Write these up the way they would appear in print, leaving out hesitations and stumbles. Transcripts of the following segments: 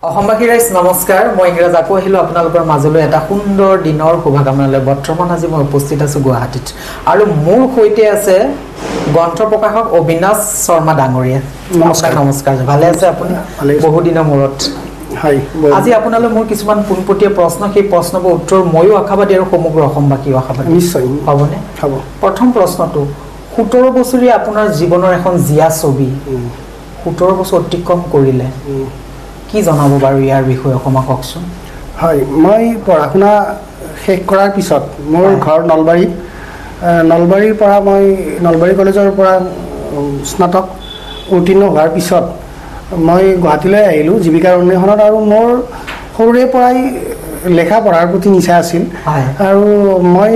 অসমবাসী ৰাইজ নমস্কাৰ মই ইংৰাজ আকৌ আহিলোঁ আপোনালোকৰ মাজলৈ এটা সুন্দৰ দিনৰ শুভকামনালৈ বৰ্তমান আজি মই উপস্থিত আছোঁ গুৱাহাটীত আৰু মোৰ সৈতে আছে গ্ৰন্থ প্ৰকাশক অবিনাশ শৰ্মা ডাঙৰীয়া নমস্কাৰ ভালে আছে আপুনি বহু দিনৰ মূৰত হয় আজি আপোনালৈ মোৰ কিছুমান পোনপটীয়া প্ৰশ্ন সেই প্ৰশ্নবোৰ উত্তৰ ময়ো আশাবাদী আৰু সমগ্ৰ অসমবাসীও আশাবাদী নিশ্চয় হ'বনে হ'ব প্ৰথম প্ৰশ্নটো 17 বছৰীয়া আপোনাৰ জীৱনৰ এখন জিয়া ছবি 17 বছৰ অতিক্ৰম কৰিলে কি জনাব বাৰু ইয়াৰ বিষয়ে অকণমান কওকচোন হয় মই পঢ়া শুনা শেষ কৰাৰ পিছত মোৰ ঘৰ নলবাৰীৰ পৰা মই নলবাৰী কলেজৰ পৰা স্নাতক উত্তীৰ্ণ হোৱাৰ পিছত মই গুৱাহাটীলৈ আহিলোঁ জীৱিকাৰ অন্বেষণত আৰু মোৰ সৰুৰে পৰাই লেখা পঢ়াৰ প্ৰতি নিচা আছিল আৰু মই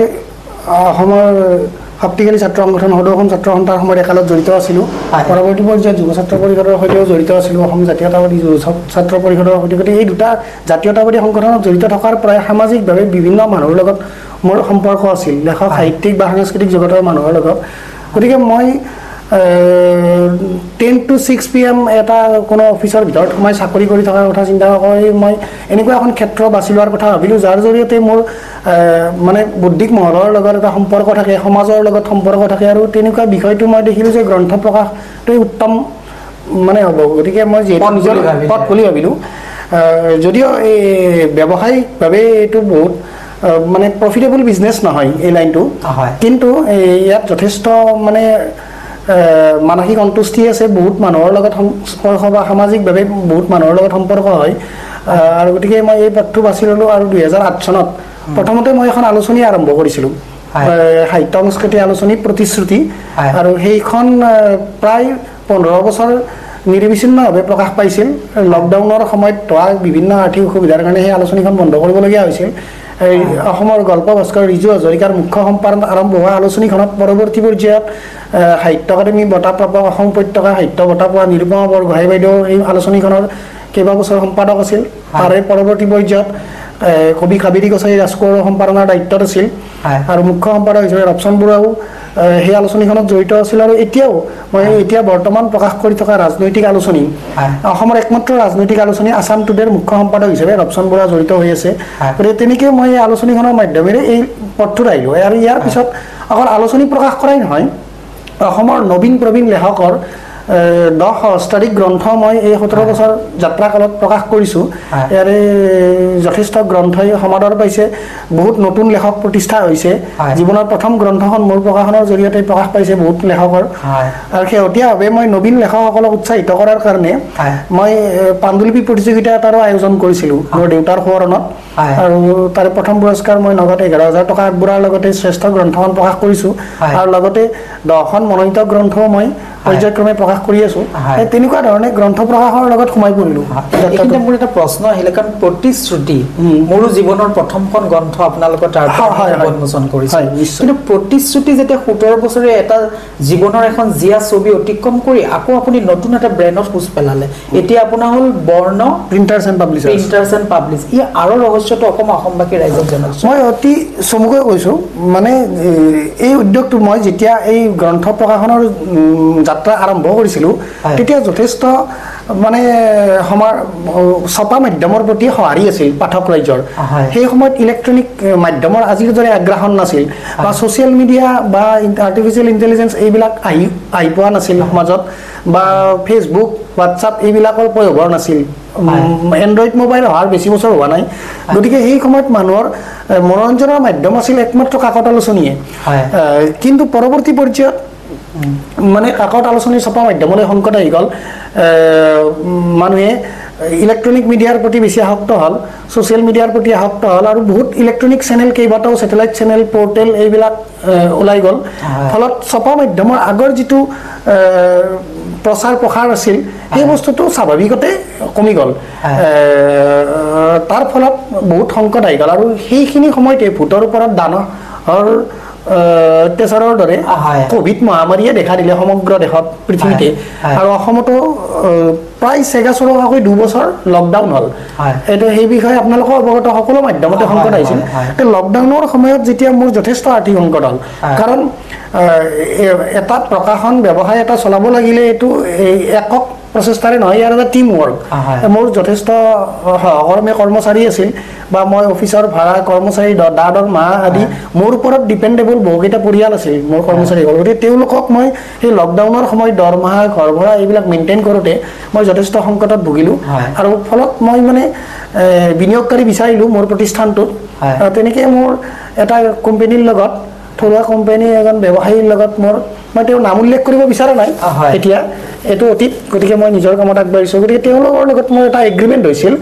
অসমৰ শক্তিশালী ছাত্ৰ সংগঠন সদৌ অসম ছাত্ৰ সন্থাৰ সময়ত একালত জড়িত আছিলোঁ পৰৱৰ্তী পৰ্যায়ত যুৱ ছাত্ৰ পৰিষদৰ সৈতেও জড়িত আছিলোঁ অসম জাতীয়তাবাদী যুৱ ছাত্ৰ পৰিষদৰ সৈতে গতিকে এই দুটা জাতীয়তাবাদী সংগঠনত জড়িত থকাৰ পৰাই সামাজিকভাৱে বিভিন্ন মানুহৰ লগত মোৰ সম্পৰ্ক আছিল লেখক সাহিত্যিক বা সাংস্কৃতিক জগতৰ মানুহৰ লগত গতিকে মই 10 to 6 PM এটা কোনো অফিচৰ ভিতৰত সোমাই চাকৰি কৰি থকাৰ কথা চিন্তা কৰি মই এনেকুৱা এখন ক্ষেত্ৰ বাছি লোৱাৰ কথা ভাবিলোঁ যাৰ জৰিয়তে মোৰ মানে বৌদ্ধিক মহলৰ লগত এটা সম্পৰ্ক থাকে সমাজৰ লগত সম্পৰ্ক থাকে আৰু তেনেকুৱা বিষয়টো মই দেখিলোঁ যে গ্ৰন্থ প্ৰকাশটোৱে উত্তম মানে হ'ব গতিকে মই যিহেতু নিজৰ পথ বুলি ভাবিলোঁ যদিও এই ব্যৱসায়িকভাৱে এইটো বহুত মানে প্ৰফিটেবল বিজনেছ নহয় এই লাইনটো কিন্তু ইয়াত যথেষ্ট মানে মানসিক সন্তুষ্টি আছে বহুত মানুহৰ লগত সম্পৰ্ক বা সামাজিকভাৱে বহুত মানুহৰ লগত সম্পৰ্ক হয় আৰু গতিকে মই এই পথটো বাছি ল'লোঁ আৰু 2008 চনত প্ৰথমতে মই এখন আলোচনী আৰম্ভ কৰিছিলোঁ সাহিত্য সংস্কৃতি আলোচনী প্ৰতিশ্ৰুতি আৰু সেইখন প্ৰায় 15 বছৰ নিৰবিচ্ছিন্নভাৱে প্ৰকাশ পাইছিল লকডাউনৰ সময়ত হোৱা বিভিন্ন আৰ্থিক অসুবিধাৰ কাৰণে সেই আলোচনীখন বন্ধ কৰিবলগীয়া হৈছিল অসমৰ গল্প ভাস্কৰ ৰিজু হাজৰিকাৰ মুখ্য সম্পাদন আৰম্ভ হোৱা আলোচনীখনত পৰৱৰ্তী পৰ্যায়ত সাহিত্য একাডেমী বঁটা প্ৰাপ্ত অসম উপত্যকা সাহিত্য বঁটা পোৱা নিৰুপমা বৰগোহাঁই বাইদেউ এই আলোচনীখনৰ কেইবাবছৰ সম্পাদক আছিল তাৰে পৰৱৰ্তী পৰ্যায়ত কবি কাবেৰী কছাৰী ৰাজকোঁৱৰৰ সম্পাদনাৰ দায়িত্বত আছিল আৰু মুখ্য সম্পাদক হিচাপে ৰপচন বৰুৱাও সেই আলোচনীখনত জড়িত আছিল আৰু এতিয়াও মই এতিয়া বৰ্তমান প্ৰকাশ কৰি থকা ৰাজনৈতিক আলোচনী অসমৰ একমাত্ৰ ৰাজনৈতিক আলোচনী আছাম টুডেৰ মুখ্য সম্পাদক হিচাপে ৰপচন বৰুৱা জড়িত হৈ আছে গতিকে তেনেকৈ মই এই আলোচনীখনৰ মাধ্যমেৰে এই পথটোত আহিলোঁ আৰু ইয়াৰ পিছত অকল আলোচনী প্ৰকাশ কৰাই নহয় অসমৰ নবীন প্ৰবীণ লেখকৰ 10 সহস্ৰাধিক গ্ৰন্থ মই এই 17 বছৰ যাত্ৰাকালত প্ৰকাশ কৰিছোঁ ইয়াৰে যথেষ্ট গ্ৰন্থই সমাদৰ পাইছে বহুত নতুন লেখক প্ৰতিষ্ঠা হৈছে জীৱনৰ প্ৰথম গ্ৰন্থখন মোৰ প্ৰকাশনৰ জৰিয়তে প্ৰকাশ পাইছে বহুত লেখকৰ আৰু শেহতীয়াভাৱে মই নবীন লেখকসকলক উৎসাহিত কৰাৰ কাৰণে মই পাণ্ডুলিপি প্ৰতিযোগিতা এটাৰো আয়োজন কৰিছিলোঁ মোৰ দেউতাৰ সোঁৱৰণত আৰু তাৰে প্ৰথম পুৰস্কাৰ মই নগদ 11,000 টকা আগবঢ়াৰ লগতে শ্ৰেষ্ঠ গ্ৰন্থখন প্ৰকাশ কৰিছোঁ আৰু লগতে 10খন মনোনীত গ্ৰন্থও মই পৰ্যায়ক্ৰমে প্ৰকাশ কৰি আছোঁ তেনেকুৱা ধৰণে গ্ৰন্থ প্ৰকাশৰ লগত সোমাই পৰিলোঁ এইখিনিতে মোৰ এটা প্ৰশ্ন আহিলে কাৰণ প্ৰতিশ্ৰুতি মোৰো জীৱনৰ প্ৰথমখন গ্ৰন্থ আপোনালোকৰ তাৰ উন্মোচন কৰিছে কিন্তু প্ৰতিশ্ৰুতি যেতিয়া 17 বছৰে এটা জীৱনৰ এখন জিয়া ছবি অতিক্ৰম কৰি আকৌ আপুনি নতুন এটা ব্ৰেণ্ডত খোজ পেলালে এতিয়া আপোনাৰ হ'ল বৰ্ণ প্ৰিণ্টাৰ্ছ এণ্ড পাব্লিছ ই আৰু ৰহস্যটো অকণমান অসমবাসী ৰাইজক জনাইছোঁ মই অতি চমুকৈ কৈছোঁ মানে এই উদ্যোগটো মই যেতিয়া এই গ্ৰন্থ প্ৰকাশনৰ যাত্ৰা আৰম্ভ কৰিছিলোঁ তেতিয়া যথেষ্ট মানে ছপা মাধ্যমৰ প্ৰতি সঁহাৰি আছিল পাঠক ৰাইজৰ সেই সময়ত ইলেক্ট্ৰনিক মাধ্যমৰ আজিৰ দৰে আগ্ৰাসন নাছিল বা ছ'চিয়েল মিডিয়া বা আৰ্টিফিচিয়েল ইণ্টেলিজেঞ্চ এইবিলাক আহি পোৱা নাছিল সমাজত বা ফেচবুক হোৱাটছআপ এইবিলাকৰ প্ৰয়োভৰ নাছিল এণ্ড্ৰইড মোবাইল অহাৰ বেছি বছৰ হোৱা নাই গতিকে সেই সময়ত মানুহৰ মনোৰঞ্জনৰ মাধ্যম আছিল একমাত্ৰ কাকত আলোচনীয়ে কিন্তু পৰৱৰ্তী পৰ্যায়ত মানে কাকত আলোচনী ছপা মাধ্যমলৈ সংকট আহি গ'ল মানুহে ইলেক্ট্ৰনিক মিডিয়াৰ প্ৰতি বেছি আসক্ত হ'ল ছ'চিয়েল মিডিয়াৰ প্ৰতি আসক্ত হ'ল আৰু বহুত ইলেক্ট্ৰনিক চেনেল কেইবাটাও ছেটেলাইট চেনেল পৰ্টেল এইবিলাক ওলাই গ'ল ফলত ছপা মাধ্যমৰ আগৰ যিটো প্ৰচাৰ প্ৰসাৰ আছিল সেই বস্তুটো স্বাভাৱিকতে কমি গ'ল তাৰ ফলত বহুত সংকট আহি গ'ল আৰু সেইখিনি সময়তে ভোটৰ ওপৰত দানৰ অত্যাচাৰৰ দৰে কোভিড মহামাৰীয়ে দেখা দিলে সমগ্ৰ দেশত পৃথিৱীতে আৰু অসমতো প্ৰায় চেগাচৰকাকৈ 2 বছৰ লকডাউন হ'ল এইটো সেই বিষয়ে আপোনালোকৰ অৱগত সকলো মাধ্যমতে সংকট আহিছিল লকডাউনৰ সময়ত যেতিয়া মোৰ যথেষ্ট আৰ্থিক সংকট হ'ল কাৰণ এটা প্ৰকাশন ব্যৱসায় এটা চলাব লাগিলে এইটো একক প্ৰচেষ্টাৰে নহয়, ইয়াৰ এটা টিম ৱৰ্ক। মোৰ যথেষ্ট সহকৰ্মী কৰ্মচাৰী আছিল বা মই অফিচৰ ভাড়া কৰ্মচাৰী দৰমহা আদি মোৰ ওপৰত ডিপেণ্ডেবল বহুকেইটা পৰিয়াল আছিল মোৰ কৰ্মচাৰীসকল। গতিকে তেওঁলোকক মই সেই লকডাউনৰ সময়ত দৰমহা ঘৰ ভড়া এইবিলাক মেইনটেইন কৰোঁতে মই যথেষ্ট সংকটত ভুগিলোঁ। আৰু ফলত মই মানে বিনিয়োগকাৰী বিচাৰিলোঁ মোৰ প্ৰতিষ্ঠানটোত। তেনেকৈ মোৰ এটা কোম্পানীৰ লগত, থলুৱা কোম্পানী এজন ব্যৱসায়ীৰ লগত মই তেওঁৰ নাম উল্লেখ কৰিব বিচৰা নাই এতিয়া, এইটো অতীত। গতিকে মই নিজৰ কামত আগবাঢ়িছোঁ। গতিকে তেওঁলোকৰ লগত মোৰ এটা এগ্ৰিমেণ্ট হৈছিল,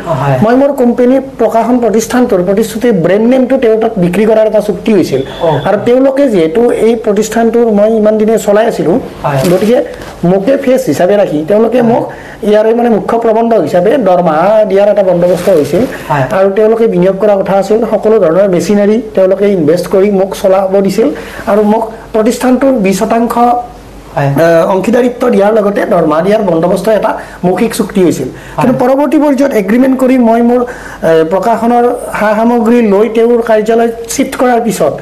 মই মোৰ কোম্পানীৰ প্ৰকাশন প্ৰতিষ্ঠানটোৰ প্ৰতিশ্ৰুতি ব্ৰেণ্ড নেমটো তেওঁৰ তাত বিক্ৰী কৰাৰ এটা চুক্তি হৈছিল। আৰু তেওঁলোকে যিহেতু এই প্ৰতিষ্ঠানটোৰ মই ইমান দিনে চলাই আছিলোঁ, গতিকে মোকে ফেচ হিচাপে ৰাখি তেওঁলোকে মোক ইয়াৰে মানে মুখ্য প্ৰবন্ধক হিচাপে দৰমহা দিয়াৰ এটা বন্দোবস্ত হৈছিল। আৰু তেওঁলোকে বিনিয়োগ কৰা কথা আছিল, সকলো ধৰণৰ মেচিনাৰী তেওঁলোকে ইনভেষ্ট কৰি মোক চলাব দিছিল আৰু মোক প্ৰতিষ্ঠানটোৰ 20% অংশীদাৰিত্ব দিয়াৰ লগতে দৰমহা দিয়াৰ বন্দোবস্ত এটা মৌখিক চুক্তি হৈছিল। কিন্তু পৰৱৰ্তী পৰ্যায়ত এগ্ৰিমেণ্ট কৰি মই মোৰ প্ৰকাশনৰ সা সামগ্ৰী লৈ তেওঁৰ কাৰ্যালয়ত শ্বিফ্ট কৰাৰ পিছত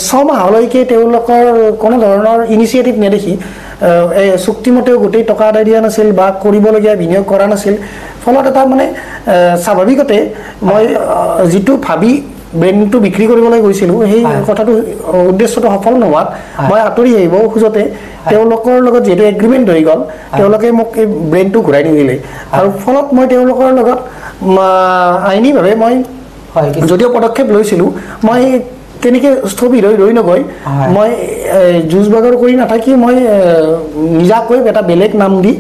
6 মাহলৈকে তেওঁলোকৰ কোনো ধৰণৰ ইনিচিয়েটিভ নেদেখি চুক্তিমতেও গোটেই টকা আদায় দিয়া নাছিল বা কৰিবলগীয়া বিনিয়োগ কৰা নাছিল। ফলত এটা মানে স্বাভাৱিকতে মই যিটো ভাবি ব্ৰেণ্ডটো বিক্ৰী কৰিবলৈ গৈছিলোঁ, সেই কথাটো উদ্দেশ্যটো সফল নোহোৱাত মই আঁতৰি আহিব খোজোতে তেওঁলোকৰ লগত যিহেতু এগ্ৰিমেণ্ট হৈ গ'ল, তেওঁলোকে মোক এই ব্ৰেণ্ডটো ঘূৰাই নিদিলে। আৰু ফলত মই তেওঁলোকৰ লগত আইনীভাৱে মই যদিও পদক্ষেপ লৈছিলোঁ, মই তেনেকৈ স্থবিৰ হৈ ৰৈ নগৈ মই যুঁজ বাগৰ কৰি নাথাকি মই নিজাকৈ এটা বেলেগ নাম দি,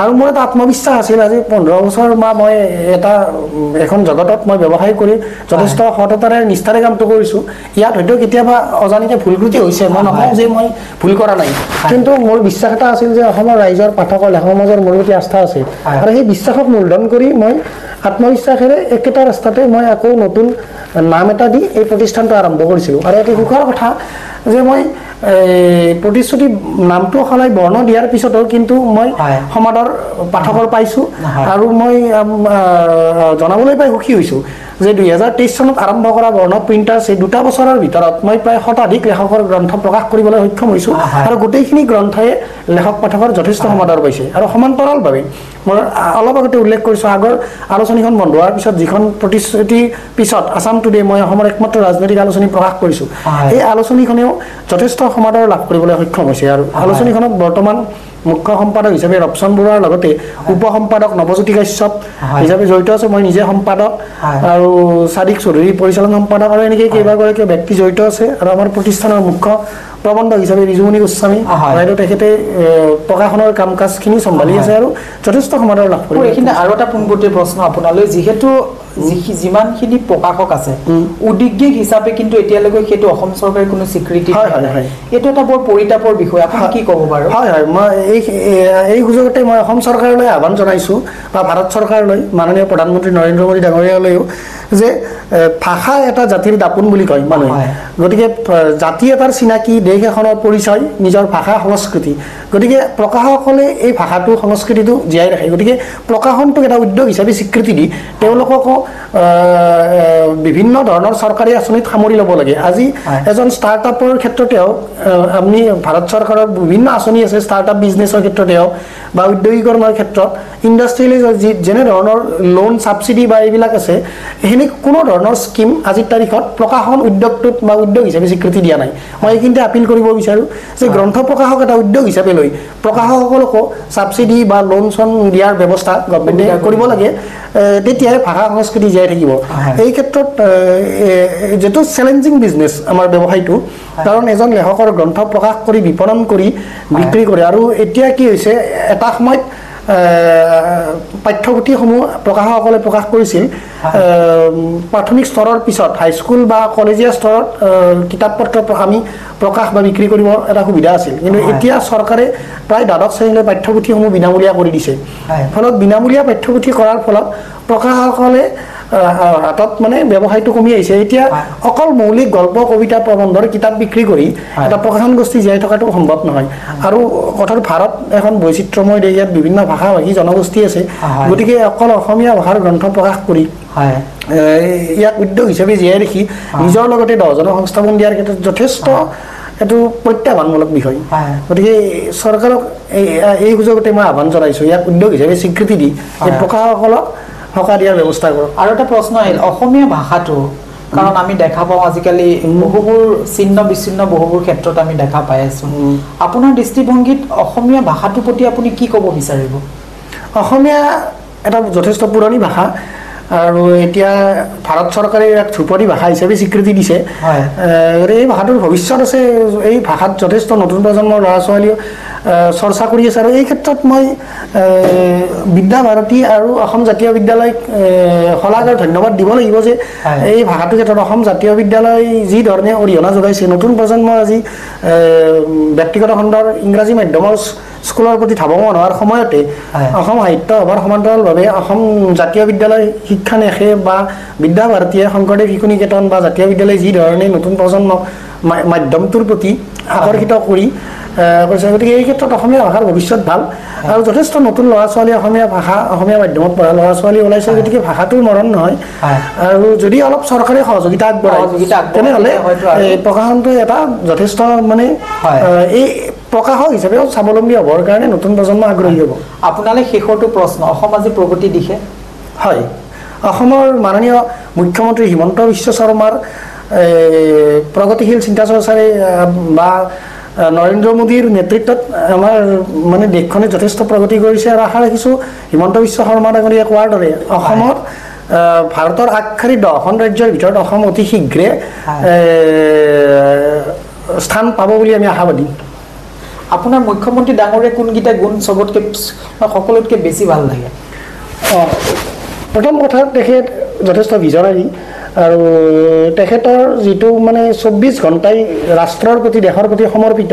আৰু মোৰ এটা আত্মবিশ্বাস আছিল আজি 15 বছৰ মই এখন জগতত মই ব্যৱসায় কৰি যথেষ্ট সততাৰে নিষ্ঠাৰে কামটো কৰিছোঁ। ইয়াত হয়তো কেতিয়াবা অজানিতে ভুল ত্ৰুটি হৈছে, মই নকওঁ যে মই ভুল কৰা নাই, কিন্তু মোৰ বিশ্বাস এটা আছিল যে অসমৰ ৰাইজৰ পাঠকৰ লেখক সমাজৰ মোৰ প্ৰতি আস্থা আছে। আৰু সেই বিশ্বাসক মূলধন কৰি মই আত্মবিশ্বাসেৰে একেটা ৰাস্তাতে মই আকৌ নতুন নাম এটা দি এই প্ৰতিষ্ঠানটো আৰম্ভ কৰিছিলোঁ। আৰু এটা সুখৰ কথা যে মই প্ৰতিশ্ৰুতি নামটো সলাই বৰ্ণ দিয়াৰ পিছতো কিন্তু মই সমাদৰ পাঠকৰ পাইছোঁ। আৰু মই জনাবলৈ পাই সুখী হৈছোঁ যে 2023 চনত আৰম্ভ কৰা বৰ্ণ প্ৰিণ্টাৰ্ছ এই 2 বছৰৰ ভিতৰত মই প্ৰায় শতাধিক লেখকৰ গ্ৰন্থ প্ৰকাশ কৰিবলৈ সক্ষম হৈছোঁ। আৰু গোটেইখিনি গ্ৰন্থই লেখক পাঠকৰ যথেষ্ট সমাদৰ পাইছে। আৰু সমান্তৰালভাৱে মই অলপ আগতে উল্লেখ কৰিছোঁ, আগৰ আলোচনীখন বন্ধ হোৱাৰ পিছত যিখন প্ৰতিশ্ৰুতিৰ পিছত আছাম টুডে মই অসমৰ একমাত্ৰ ৰাজনৈতিক আলোচনী প্ৰকাশ কৰিছোঁ, এই আলোচনীখনেও যথেষ্ট সমাদৰ লাভ কৰিবলৈ সক্ষম হৈছে। আৰু আলোচনীখনত বৰ্তমান মুখ্য সম্পাদক হিচাপে ৰপচন বৰুৱাৰ লগতে উপ সম্পাদক নৱজ্যোতি কাশ্যপ হিচাপে জড়িত আছে, মই নিজে সম্পাদক, আৰু সাদিক চৌধুৰী পৰিচালন সম্পাদক, আৰু এনেকৈ কেইবাগৰাকী ব্যক্তি জড়িত আছে। আৰু আমাৰ প্ৰতিষ্ঠানৰ মুখ্য প্ৰবন্ধক হিচাপে ৰিজুমণি গোস্বামী বাইদেউ, তেখেতে প্ৰকাশনৰ কাম কাজখিনি চম্ভালি আছে আৰু যথেষ্ট সমাদৰ লাভ কৰে। এইখিনি আৰু এটা পোনপটীয়া প্ৰশ্ন আপোনালৈ, যিহেতু যিমানখিনি প্ৰকাশক আছে উদ্যোগিক হিচাপে কিন্তু এতিয়ালৈকে সেইটো অসম চৰকাৰে কোনো স্বীকৃতি এইটো এটা বৰ পৰিতাপৰ বিষয়, আপুনি কি ক'ব বাৰু? হয় হয়, মই এই সুযোগতে মই অসম চৰকাৰলৈ আহ্বান জনাইছোঁ বা ভাৰত চৰকাৰলৈ, মাননীয় প্ৰধানমন্ত্ৰী নৰেন্দ্ৰ মোদী ডাঙৰীয়ালৈও, যে ভাষা এটা জাতিৰ দাপোন বুলি কয় মানুহে। গতিকে জাতি এটাৰ চিনাকি, দেশ এখনৰ পৰিচয় নিজৰ ভাষা সংস্কৃতি। গতিকে প্ৰকাশকসকলে এই ভাষাটো সংস্কৃতিটো জীয়াই ৰাখে। গতিকে প্ৰকাশনটোক এটা উদ্যোগ হিচাপে স্বীকৃতি দি তেওঁলোককো বিভিন্ন ধৰণৰ চৰকাৰী আঁচনিত সামৰি ল'ব লাগে। আজি এজন ষ্টাৰ্টআপৰ ক্ষেত্ৰতে হওক, আপুনি ভাৰত চৰকাৰৰ বিভিন্ন আঁচনি আছে, ষ্টাৰ্টআপ বিজনেছৰ ক্ষেত্ৰতে হওক বা উদ্যোগীকৰণৰ ক্ষেত্ৰত, ইণ্ডাষ্ট্ৰিয়েলিজ যেনে ধৰণৰ লোন ছাবচিডি বা এইবিলাক আছে, সেইখিনি কোনো ধৰণৰ স্কিম আজিৰ তাৰিখত প্ৰকাশন উদ্যোগটোত বা উদ্যোগ হিচাপে স্বীকৃতি দিয়া নাই। মই এইখিনিতে আপিল কৰিব বিচাৰোঁ যে গ্ৰন্থ প্ৰকাশক এটা উদ্যোগ হিচাপে লৈ প্ৰকাশকসকলকো ছাবচিডি বা লোন চন দিয়াৰ ব্যৱস্থা গভৰ্ণমেণ্টে কৰিব লাগে, তেতিয়াহে ভাষা সংস্কৃতি জীয়াই থাকিব। এই ক্ষেত্ৰত যিটো চেলেঞ্জিং বিজনেছ আমাৰ ব্যৱসায়টো, কাৰণ এজন লেখকৰ গ্ৰন্থ প্ৰকাশ কৰি বিপণন কৰি বিক্ৰী কৰে। আৰু এতিয়া কি হৈছে, এটা সময়ত পাঠ্যপুথিসমূহ প্ৰকাশকসকলে প্ৰকাশ কৰিছিল প্ৰাথমিক স্তৰৰ পিছত হাইস্কুল বা কলেজীয়া স্তৰত কিতাপ পত্ৰ আমি প্ৰকাশ বা বিক্ৰী কৰিব এটা সুবিধা আছিল। কিন্তু এতিয়া চৰকাৰে প্ৰায় দ্বাদশ শ্ৰেণীলৈ পাঠ্যপুথিসমূহ বিনামূলীয়া কৰি দিছে। ফলত বিনামূলীয়া পাঠ্যপুথি কৰাৰ ফলত প্ৰকাশকসকলে হাতত মানে ব্যৱসায়টো কমি আহিছে। এতিয়া অকল মৌলিক গল্প, কবিতা, প্ৰবন্ধৰ কিতাপ বিক্ৰী কৰি এটা প্ৰকাশন গোষ্ঠী জীয়াই থকাটো সম্ভৱ নহয়। আৰু কথাটো ভাৰত এখন বৈচিত্ৰ্যময় দেশ, ইয়াত বিভিন্ন ভাষা ভাষী জনগোষ্ঠী আছে। গতিকে অকল অসমীয়া ভাষাৰ গ্ৰন্থ প্ৰকাশ কৰি ইয়াক উদ্যোগ হিচাপে জীয়াই ৰাখি নিজৰ লগতে 10জনক সংস্থাপন দিয়াৰ ক্ষেত্ৰত যথেষ্ট এইটো প্ৰত্যাহ্বানমূলক বিষয় গতিকে চৰকাৰক এই সুযোগতে মই আহ্বান জনাইছোঁ ইয়াক উদ্যোগ হিচাপে স্বীকৃতি দি এই প্ৰকাশকসকলক সকাহ দিয়াৰ ব্যৱস্থা কৰক আৰু এটা প্ৰশ্ন আহিল অসমীয়া ভাষাটো কাৰণ আমি দেখা পাওঁ আজিকালি বহুবোৰ ছিন্ন বিচ্ছিন্ন বহুবোৰ ক্ষেত্ৰত আমি দেখা পাই আছোঁ আপোনাৰ দৃষ্টিভংগীত অসমীয়া ভাষাটোৰ প্ৰতি আপুনি কি ক'ব বিচাৰিব অসমীয়া এটা যথেষ্ট পুৰণি ভাষা আৰু এতিয়া ভাৰত চৰকাৰে ইয়াক ধ্ৰুপদী ভাষা হিচাপে স্বীকৃতি দিছে এই ভাষাটোৰ ভৱিষ্যত আছে এই ভাষাত যথেষ্ট নতুন প্ৰজন্মৰ ল'ৰা ছোৱালীয়ে চৰ্চা কৰি আছে আৰু এই ক্ষেত্ৰত মই বিদ্যা ভাৰতী আৰু অসম জাতীয় বিদ্যালয়ক শলাগ আৰু ধন্যবাদ দিব লাগিব যে এই ভাষাটোৰ ক্ষেত্ৰত অসম জাতীয় বিদ্যালয় যি ধৰণে অৰিহণা যোগাইছে নতুন প্ৰজন্মৰ আজি ব্যক্তিগত খণ্ডৰ ইংৰাজী মাধ্যমৰ স্কুলৰ প্ৰতি ধাৱমান হোৱাৰ সময়তে অসম সাহিত্য সভাৰ সমান্তৰালভাৱে অসম জাতীয় বিদ্যালয় শিক্ষা ন্যাসে বা বিদ্যা ভাৰতীয়ে শংকৰদেৱ শিশু নিকেতন বা জাতীয় বিদ্যালয় যি ধৰণে নতুন প্ৰজন্মক মাধ্যমটোৰ প্ৰতি আকৰ্ষিত কৰি কৰিছে গতিকে এই ক্ষেত্ৰত অসমীয়া ভাষাৰ ভৱিষ্যত ভাল আৰু যথেষ্ট নতুন ল'ৰা ছোৱালী অসমীয়া মাধ্যমত পঢ়া ল'ৰা ছোৱালী ওলাইছে গতিকে ভাষাটোৰ মৰণ নহয় আৰু যদি অলপ চৰকাৰে সহযোগিতা আগবঢ়ায় তেনেহ'লে প্ৰকাশনটো এটা যথেষ্ট মানে এই প্ৰকাশক হিচাপেও স্বাৱলম্বী হ'বৰ কাৰণে নতুন প্ৰজন্ম আগ্ৰহী হ'ব আপোনালৈ শেষৰটো প্ৰশ্ন অসম আজি প্ৰগতি দিশে হয় অসমৰ মাননীয় মুখ্যমন্ত্ৰী হিমন্ত বিশ্ব শৰ্মাৰ প্ৰগতিশীল চিন্তা চৰ্চাৰে বা নৰেন্দ্ৰ মোদীৰ নেতৃত্বত আমাৰ মানে দেশখনে যথেষ্ট প্ৰগতি কৰিছে আৰু আশা ৰাখিছোঁ হিমন্ত বিশ্ব শৰ্মা ডাঙৰীয়াই কোৱাৰ দৰে অসমত ভাৰতৰ আগশাৰীৰ 10খন ৰাজ্যৰ ভিতৰত অসম অতি শীঘ্ৰে স্থান পাব বুলি আমি আশাবাদী আপোনাৰ মুখ্যমন্ত্ৰী ডাঙৰীয়া কোনকেইটা গুণ চবতকৈ সকলোতকৈ বেছি ভাল লাগে প্ৰথম কথা তেখেত যথেষ্ট ভিজনাৰী আৰু তেখেতৰ যিটো মানে 24 ঘণ্টাই ৰাষ্ট্ৰৰ প্ৰতি দেশৰ প্ৰতি সমৰ্পিত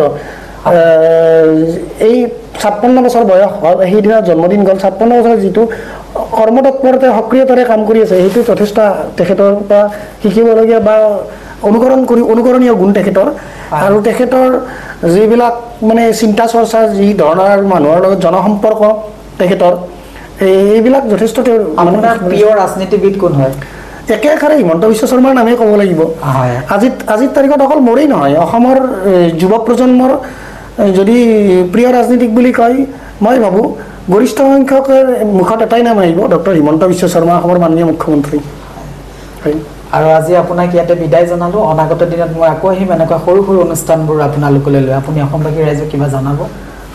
এই 56 বছৰ বয়স সেইদিনা জন্মদিন গ'ল 56 বছৰ যিটো কৰ্মতৎপৰতে সক্ৰিয়তাৰে কাম কৰি আছে সেইটো যথেষ্ট তেখেতৰ পৰা শিকিবলগীয়া বা অনুকৰণীয় গুণ তেখেতৰ আৰু তেখেতৰ যিবিলাক মানে চিন্তা চৰ্চা যি ধৰণৰ মানুহৰ লগত জনসম্পৰ্ক তেখেতৰ এইবিলাক যথেষ্ট আপোনাৰ প্ৰিয় ৰাজনীতিবিদ কোন হয় একেবাৰে হিমন্ত বিশ্ব শৰ্মাৰ নামেই ক'ব লাগিব আজিৰ তাৰিখত অকল মোৰেই নহয় অসমৰ যুৱ প্ৰজন্মৰ যদি প্ৰিয় ৰাজনীতিক বুলি কয় মই ভাবোঁ গৰিষ্ঠ সংখ্যকৰ মুখত এটাই নাম আহিব ডক্টৰ হিমন্ত বিশ্ব শৰ্মা অসমৰ মাননীয় মুখ্যমন্ত্ৰী হয় আৰু আজি আপোনাক ইয়াতে বিদায় জনালোঁ অনাগত দিনত মই আকৌ আহিম এনেকুৱা সৰু সৰু অনুষ্ঠানবোৰ আপোনালোকলৈ লৈ আপুনি অসমবাসী ৰাইজক কিবা জনাব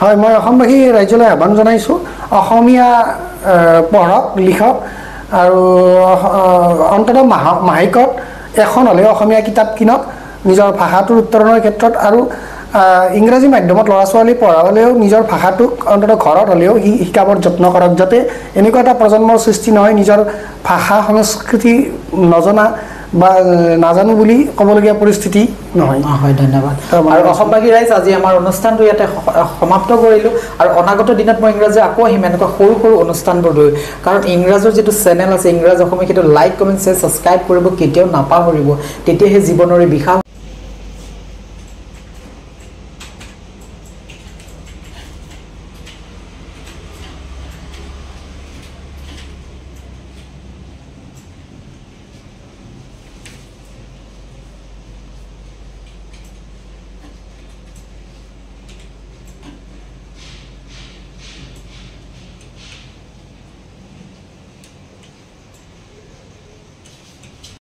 হয় মই অসমবাসী ৰাইজলৈ আহ্বান জনাইছোঁ অসমীয়া পঢ়ক লিখক আৰু অন্ততঃ মাহেকত এখন হ'লেও অসমীয়া কিতাপ কিনক নিজৰ ভাষাটোৰ উত্তৰণৰ ক্ষেত্ৰত আৰু ইংৰাজী মাধ্যমত ল'ৰা ছোৱালী পঢ়ালেও নিজৰ ভাষাটোক অন্ততঃ ঘৰত হ'লেও শিকাবৰ যত্ন কৰক যাতে এনেকুৱা এটা প্ৰজন্মৰ সৃষ্টি নহয় নিজৰ ভাষা সংস্কৃতি নজনা বা নাজানো বুলি ক'বলগীয়া পৰিস্থিতি নহয় হয় ধন্যবাদ আৰু অসমবাসী ৰাইজ আজি আমাৰ অনুষ্ঠানটো ইয়াতে সমাপ্ত কৰিলোঁ আৰু অনাগত দিনত মই ইংৰাজী আকৌ আহিম এনেকুৱা সৰু সৰু অনুষ্ঠানবোৰ লৈ কাৰণ ইংৰাজৰ যিটো চেনেল আছে ইংৰাজ অসমীয়া সেইটো লাইক কমেণ্ট শ্বেয়াৰ ছাবস্ক্ৰাইব কৰিব কেতিয়াও নাপাহৰিব তেতিয়াহে জীৱনৰ বিশাল